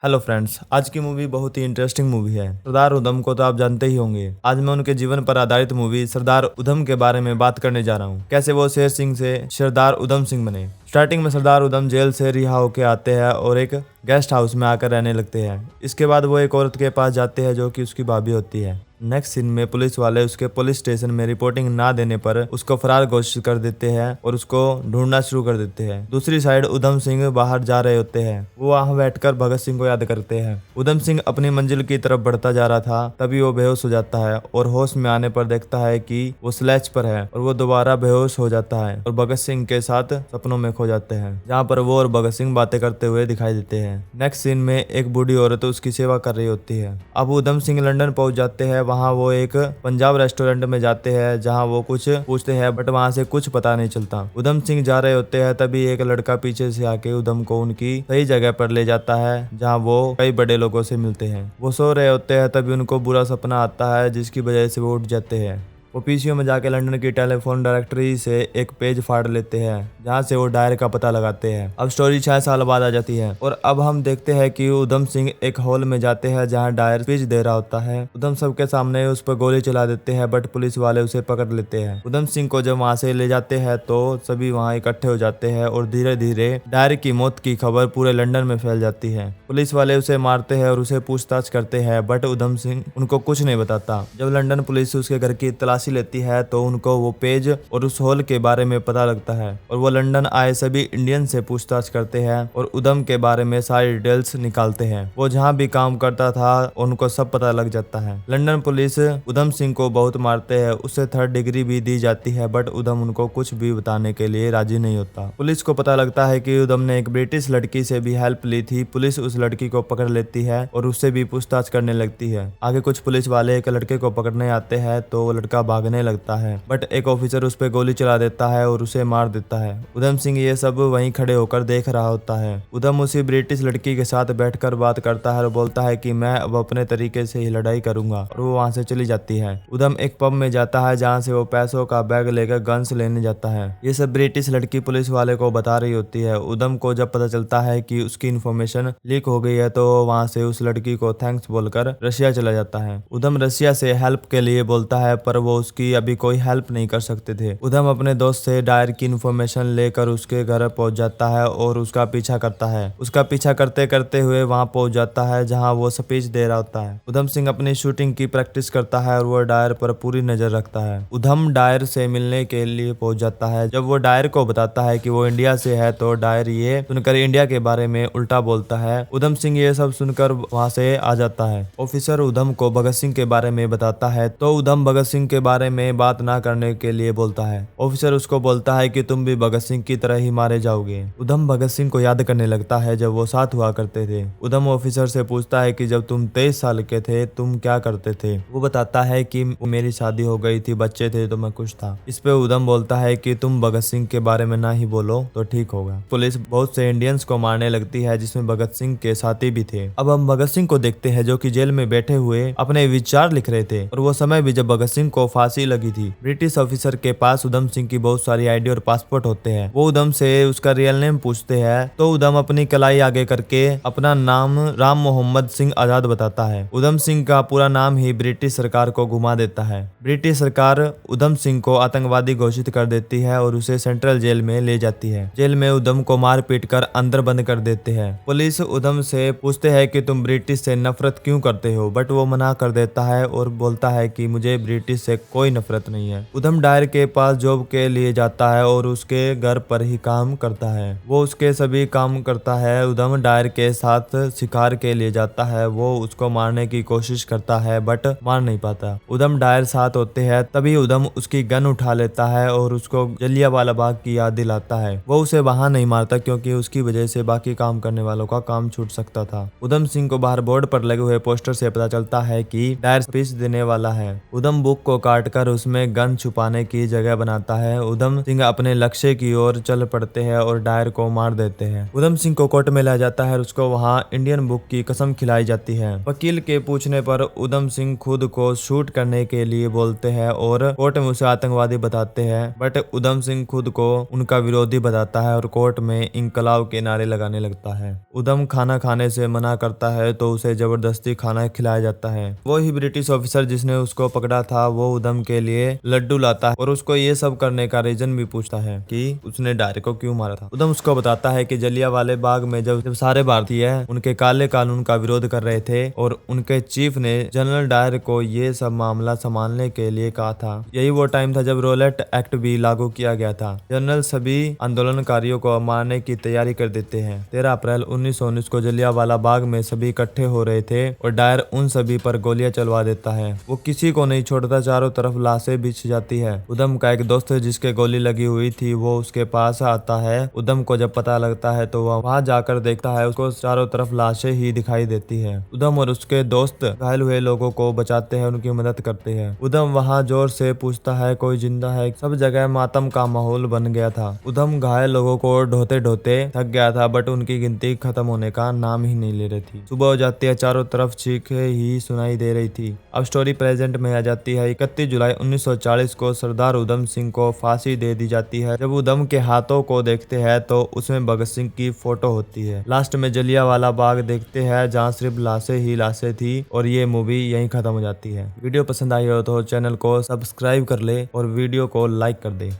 Hello friends, आज की movie बहुत ही इंटरेस्टिंग मूवी है। सरदार उधम को तो आप जानते ही होंगे। आज मैं उनके जीवन पर आधारित मूवी सरदार उधम के बारे में बात करने जा रहा हूँ। कैसे वो शेर सिंह से सरदार उधम सिंह बने। स्टार्टिंग में सरदार उधम जेल से रिहा होके आते हैं और एक गेस्ट हाउस में आकर रहने लगते हैं। इसके बाद वो एक औरत के पास जाते हैं जो कि उसकी भाभी होती है। नेक्स्ट सीन में पुलिस वाले उसके पुलिस स्टेशन में रिपोर्टिंग ना देने पर उसको फरार घोषित कर देते हैं और उसको ढूंढना शुरू कर देते हैं। दूसरी साइड उधम सिंह बाहर जा रहे होते हैं। वो वहां बैठकर भगत सिंह को याद करते हैं। उधम सिंह अपनी मंजिल की तरफ बढ़ता जा रहा था, तभी वो बेहोश हो जाता है और होश में आने पर देखता है कि वो स्लेज पर है और वो दोबारा बेहोश हो जाता है और भगत सिंह के साथ सपनों में खो जाते हैं, जहाँ पर वो और भगत सिंह बातें करते हुए दिखाई देते हैं। नेक्स्ट सीन में एक बूढ़ी औरत उसकी सेवा कर रही होती है। अब उधम सिंह लंदन पहुंच जाते हैं। वहां वो एक पंजाब रेस्टोरेंट में जाते हैं जहां वो कुछ पूछते हैं बट वहां से कुछ पता नहीं चलता। उधम सिंह जा रहे होते हैं, तभी एक लड़का पीछे से आके उधम को उनकी सही जगह पर ले जाता है जहां वो कई बड़े लोगों से मिलते हैं। वो सो रहे होते हैं, तभी उनको बुरा सपना आता है जिसकी वजह से वो उठ जाते हैं। वो पीसीओ में जाके लंदन की टेलीफोन डायरेक्टरी से एक पेज फाड़ लेते हैं जहाँ से वो डायर का पता लगाते हैं। अब स्टोरी 6 साल बाद आ जाती है और अब हम देखते हैं कि उधम सिंह एक हॉल में जाते हैं जहाँ डायर स्पीच दे रहा होता है। उधम सबके सामने उस पर गोली चला देते हैं बट पुलिस वाले उसे पकड़ लेते हैं। उधम सिंह को जब वहाँ से ले जाते हैं तो सभी वहाँ इकट्ठे हो जाते हैं और धीरे धीरे डायर की मौत की खबर पूरे लंदन में फैल जाती है। पुलिस वाले उसे मारते हैं और उसे पूछताछ करते हैं बट उधम सिंह उनको कुछ नहीं बताता। जब लंदन पुलिस उसके घर की तलाशी लेती है तो उनको वो पेज और उस हॉल के बारे में पता लगता है और वो लंदन आए सभी इंडियन से पूछताछ करते हैं और उधम के बारे में सारी डिटेल्स निकालते हैं। वो जहाँ भी काम करता था उनको सब पता लग जाता है। लंदन पुलिस उधम सिंह को बहुत मारते हैं, उसे 3rd डिग्री भी दी जाती है बट उधम उनको कुछ भी बताने के लिए राजी नहीं होता। पुलिस को पता लगता है कि उधम ने एक ब्रिटिश लड़की से भी हेल्प ली थी। पुलिस उस लड़की को पकड़ लेती है और उससे भी पूछताछ करने लगती है। आगे कुछ पुलिस वाले एक लड़के को पकड़ने आते हैं तो वो लड़का भागने लगता है बट एक ऑफिसर उस पर गोली चला देता है और उसे मार देता है। उधम सिंह ये सब वहीं खड़े होकर देख रहा होता है। उधम उसी ब्रिटिश लड़की के साथ बैठकर बात करता है और बोलता है कि मैं अब अपने तरीके से ही लड़ाई करूंगा और वो वहां से चली जाती है। उधम एक पब में जाता है जहां से वो पैसों का बैग लेकर गन्स लेने जाता है। ये सब ब्रिटिश लड़की पुलिस वाले को बता रही होती है। उधम को जब पता चलता है कि उसकी इन्फॉर्मेशन लीक हो गई है तो वहां से उस लड़की को थैंक्स बोलकर रशिया चला जाता है। उधम रशिया से हेल्प के लिए बोलता है पर वो उसकी अभी कोई हेल्प नहीं कर सकते थे। उधम अपने दोस्त से डायर की इन्फॉर्मेशन लेकर उसके घर पहुंच जाता है और उसका पीछा करता है। उसका पीछा करते करते हुए वहां पहुंच जाता है जहां वो स्पीच दे रहा होता है। उधम सिंह अपनी शूटिंग की प्रैक्टिस करता है और वो डायर पर पूरी नजर रखता है। उधम डायर से मिलने के लिए पहुंच जाता है। जब वो डायर को बताता है कि वो इंडिया से है तो डायर ये सुनकर इंडिया के बारे में उल्टा बोलता है। उधम सिंह ये सब सुनकर वहां से आ जाता है। ऑफिसर उधम को भगत सिंह के बारे में बताता है तो उधम भगत सिंह के बारे में बात ना करने के लिए बोलता है। ऑफिसर उसको बोलता है कि तुम भी भगत सिंह की तरह ही मारे जाओगे। उधम भगत सिंह को याद करने लगता है जब वो साथ हुआ करते थे। उधम ऑफिसर से पूछता है कि जब तुम 23 साल के थे तुम क्या करते थे। वो बताता है कि मेरी शादी हो गई थी, बच्चे थे तो मैं खुश था। इस पे उधम बोलता है कि तुम भगत सिंह के बारे में ना ही बोलो तो ठीक होगा। पुलिस बहुत से इंडियंस को मारने लगती है जिसमें भगत सिंह के साथी भी थे। अब हम भगत सिंह को देखते हैं जो कि जेल में बैठे हुए अपने विचार लिख रहे थे और वो समय भी जब भगत सिंह को फांसी लगी थी। ब्रिटिश ऑफिसर के पास उधम सिंह की बहुत सारी आईडी और पासपोर्ट होते हैं। वो उधम से उसका रियल नेम पूछते हैं तो उधम अपनी कलाई आगे करके अपना नाम राम मोहम्मद सिंह आजाद बताता है। उधम सिंह का पूरा नाम ही ब्रिटिश सरकार को घुमा देता है। ब्रिटिश सरकार उधम सिंह को आतंकवादी घोषित कर देती है और उसे सेंट्रल जेल में ले जाती है। जेल में उधम को मार पीट कर अंदर बंद कर देते हैं। पुलिस उधम से पूछते हैं कि तुम ब्रिटिश से नफरत क्यों करते हो बट वो मना कर देता है और बोलता है कि मुझे ब्रिटिश से कोई नफरत नहीं है। उधम डायर के पास जॉब के लिए जाता है और उसके घर पर ही काम करता है। वो उसके सभी काम करता है। उधम डायर के साथ शिकार के लिए जाता है। वो उसको मारने की कोशिश करता है बट मार नहीं पाता। उधम डायर साथ होते हैं, तभी उधम उसकी गन उठा लेता है और उसको जलियांवाला बाग की याद दिलाता है। वो उसे वहां नहीं मारता क्योंकि उसकी वजह से बाकी काम करने वालों का काम छूट सकता था। उधम सिंह को बाहर बोर्ड पर लगे हुए पोस्टर से पता चलता है कि डायर स्पीच देने वाला है। उधम बुक को काटकर उसमें गन छुपाने की जगह बनाता है। उधम सिंह अपने लक्ष्य की ओर चल पड़ते हैं और डायर को मार देते हैं। उधम सिंह को कोर्ट में लाया जाता है और उसको वहां इंडियन बुक की कसम खिलाई जाती है। वकील के पूछने पर उधम सिंह खुद को शूट करने के लिए बोलते हैं और कोर्ट में उसे आतंकवादी बताते हैं, बट उधम सिंह खुद को उनका विरोधी बताता है और कोर्ट में इंकलाब के नारे लगाने लगता है। उधम खाना खाने से मना करता है तो उसे जबरदस्ती खाना खिलाया जाता है। वो ही ब्रिटिश ऑफिसर जिसने उसको पकड़ा था वो उधम के लिए लड्डू लाता है और उसको ये सब करने का रीजन भी पूछता है कि उसने डायर को क्यों मारा था। उधम उसको बताता है कि जलियांवाले बाग में जब सारे भारतीय उनके काले कानून का विरोध कर रहे थे और उनके चीफ ने जनरल डायर को ये सब मामला संभालने के लिए कहा था। यही वो टाइम था जब रोलेट एक्ट भी लागू किया गया था। जनरल सभी आंदोलनकारियों को मारने की तैयारी कर देते हैं। 13 अप्रैल 1919 को जलियांवाला बाग में सभी इकट्ठे हो रहे थे और डायर उन सभी पर गोलियां चलवा देता है। वो किसी को नहीं छोड़ता, चारों तरफ लाशें बिछ जाती है। उधम का एक दोस्त जिसके गोली लगी हुई थी वो उसके पास आता है। उधम को जब पता लगता है तो वह वहां जाकर देखता है, उसको चारों तरफ लाशें ही दिखाई देती है। उधम और उसके दोस्त घायल हुए लोगों को बचाते हैं, उनकी मदद करते हैं। उधम वहां जोर से पूछता है कोई जिंदा है। सब जगह मातम का माहौल बन गया था। उधम घायल लोगों को ढोते ढोते थक गया था, बट उनकी गिनती खत्म होने का नाम ही नहीं ले रही थी। सुबह हो जाती है, चारों तरफ चीखें ही सुनाई दे रही थी। अब स्टोरी प्रेजेंट में आ जाती है। 31 जुलाई 1940 को सरदार उधम सिंह को फांसी दे दी जाती है। जब उधम के हाथों को देखते हैं तो उसमें भगत सिंह की फोटो होती है। लास्ट में जलियांवाला बाग देखते हैं जहाँ सिर्फ लाशें ही लाशें थी और ये मूवी यहीं खत्म हो जाती है। वीडियो पसंद आई हो तो चैनल को सब्सक्राइब कर ले और वीडियो को लाइक कर दे।